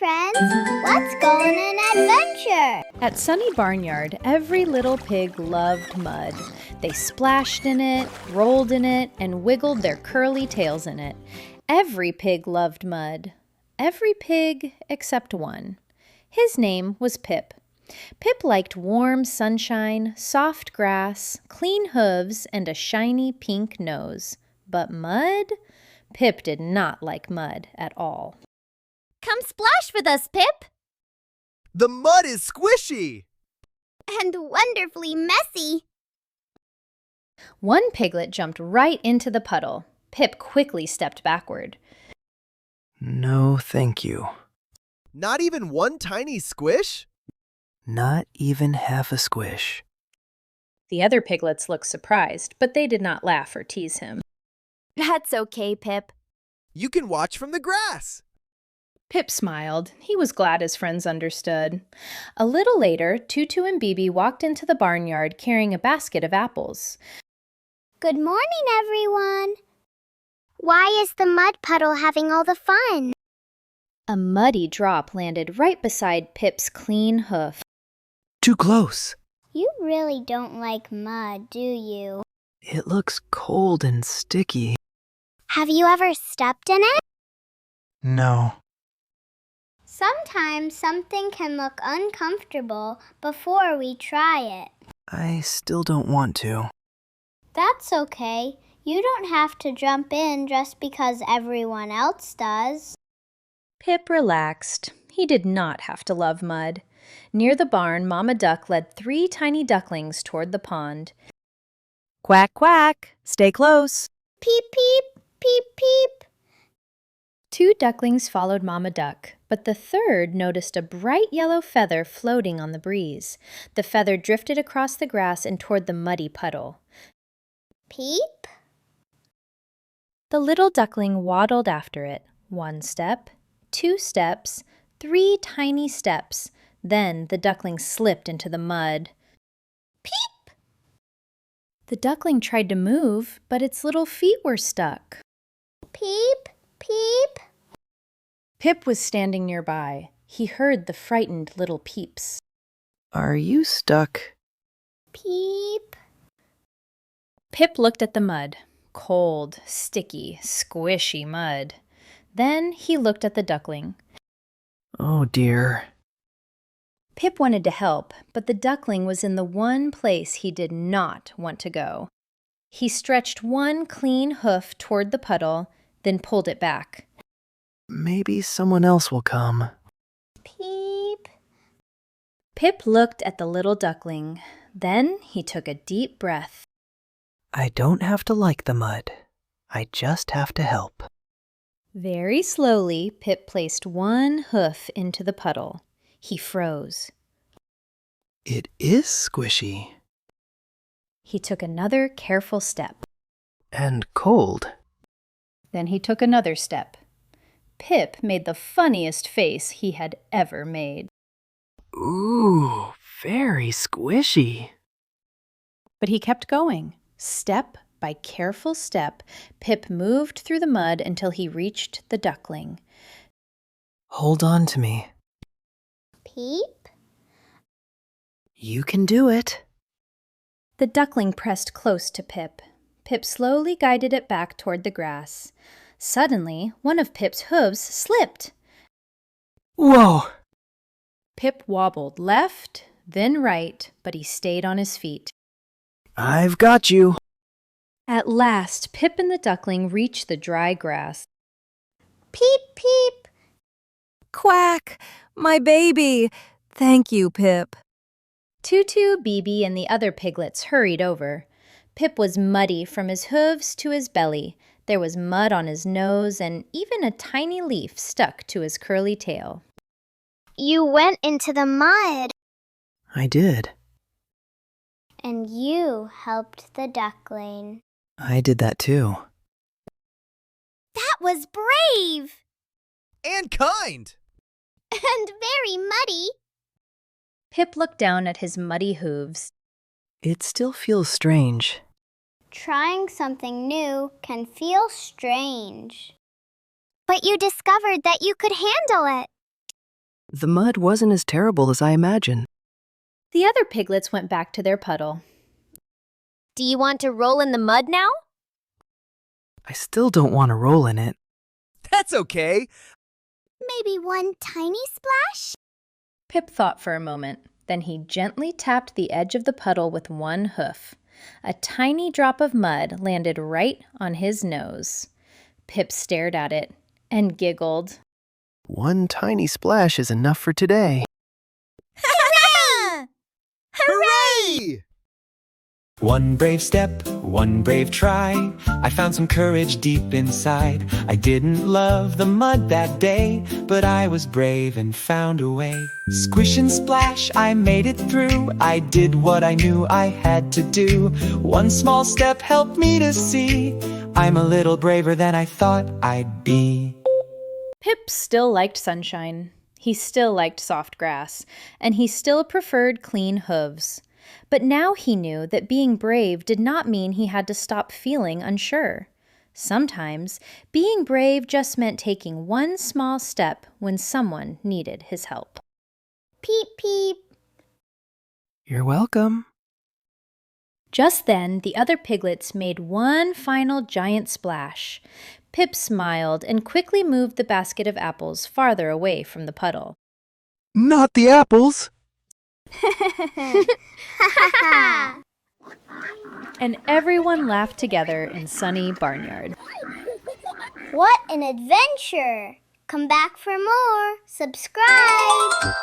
friends. Let's go on an adventure. At Sunny Barnyard, every little pig loved mud. They splashed in it, rolled in it, and wiggled their curly tails in it. Every pig loved mud. Every pig except one. His name was Pip. Pip liked warm sunshine, soft grass, clean hooves, and a shiny pink nose. But mud? Pip did not like mud at all. Come splash with us, Pip! The mud is squishy! And wonderfully messy. One piglet jumped right into the puddle. Pip quickly stepped backward. No, thank you. Not even one tiny squish? Not even half a squish. The other piglets looked surprised, but they did not laugh or tease him. That's okay, Pip. You can watch from the grass. Pip smiled. He was glad his friends understood. A little later, Tutu and Bibi walked into the barnyard carrying a basket of apples. Good morning, everyone. Why is the mud puddle having all the fun? A muddy drop landed right beside Pip's clean hoof. Too close. You really don't like mud, do you? It looks cold and sticky. Have you ever stepped in it? No. Sometimes something can look uncomfortable before we try it. I still don't want to. That's okay. You don't have to jump in just because everyone else does. Pip relaxed. He did not have to love mud. Near the barn, Mama Duck led 3 tiny ducklings toward the pond. Quack, quack. Stay close. Peep, peep, peep, peep. 2 ducklings followed Mama Duck, but the third noticed a bright yellow feather floating on the breeze. The feather drifted across the grass and toward the muddy puddle. Peep? The little duckling waddled after it. 1 step, 2 steps, 3 tiny steps. Then the duckling slipped into the mud. Peep! The duckling tried to move, but its little feet were stuck. Peep, peep. Pip was standing nearby. He heard the frightened little peeps. Are you stuck? Peep. Pip looked at the mud. Cold, sticky, squishy mud. Then he looked at the duckling. Oh dear. Pip wanted to help, but the duckling was in the one place he did not want to go. He stretched 1 clean hoof toward the puddle, then pulled it back. Maybe someone else will come. Peep. Pip looked at the little duckling. Then he took a deep breath. I don't have to like the mud. I just have to help. Very slowly, Pip placed 1 hoof into the puddle. He froze. It is squishy. He took another careful step. And cold. Then he took another step. Pip made the funniest face he had ever made. Ooh, very squishy. But he kept going. Step by careful step, Pip moved through the mud until he reached the duckling. Hold on to me. Peep. You can do it. The duckling pressed close to Pip. Pip slowly guided it back toward the grass. Suddenly, one of Pip's hooves slipped. Whoa! Pip wobbled left, then right, but he stayed on his feet. I've got you. At last, Pip and the duckling reached the dry grass. Peep, peep. Quack. My baby. Thank you, Pip. Tutu, Bibi, and the other piglets hurried over. Pip was muddy from his hooves to his belly. There was mud on his nose, and even a tiny leaf stuck to his curly tail. You went into the mud. I did. And you helped the duckling. I did that too. That was brave. And kind! And very muddy. Pip looked down at his muddy hooves. It still feels strange. Trying something new can feel strange. But you discovered that you could handle it. The mud wasn't as terrible as I imagined. The other piglets went back to their puddle. Do you want to roll in the mud now? I still don't want to roll in it. That's okay. Maybe one tiny splash? Pip thought for a moment. Then he gently tapped the edge of the puddle with one hoof. A tiny drop of mud landed right on his nose. Pip stared at it and giggled. One tiny splash is enough for today. Hooray! One brave step, one brave try. I found some courage deep inside. I didn't love the mud that day, but I was brave and found a way. Squish and splash, I made it through. I did what I knew I had to do. One small step helped me to see I'm a little braver than I thought I'd be. Pip still liked sunshine. He still liked soft grass, and he still preferred clean hooves. But now he knew that being brave did not mean he had to stop feeling unsure. Sometimes, being brave just meant taking one small step when someone needed his help. Peep, peep. You're welcome. Just then, the other piglets made one final giant splash. Pip smiled and quickly moved the basket of apples farther away from the puddle. Not the apples! And everyone laughed together in Sunny Barnyard. What an adventure! Come back for more. Subscribe.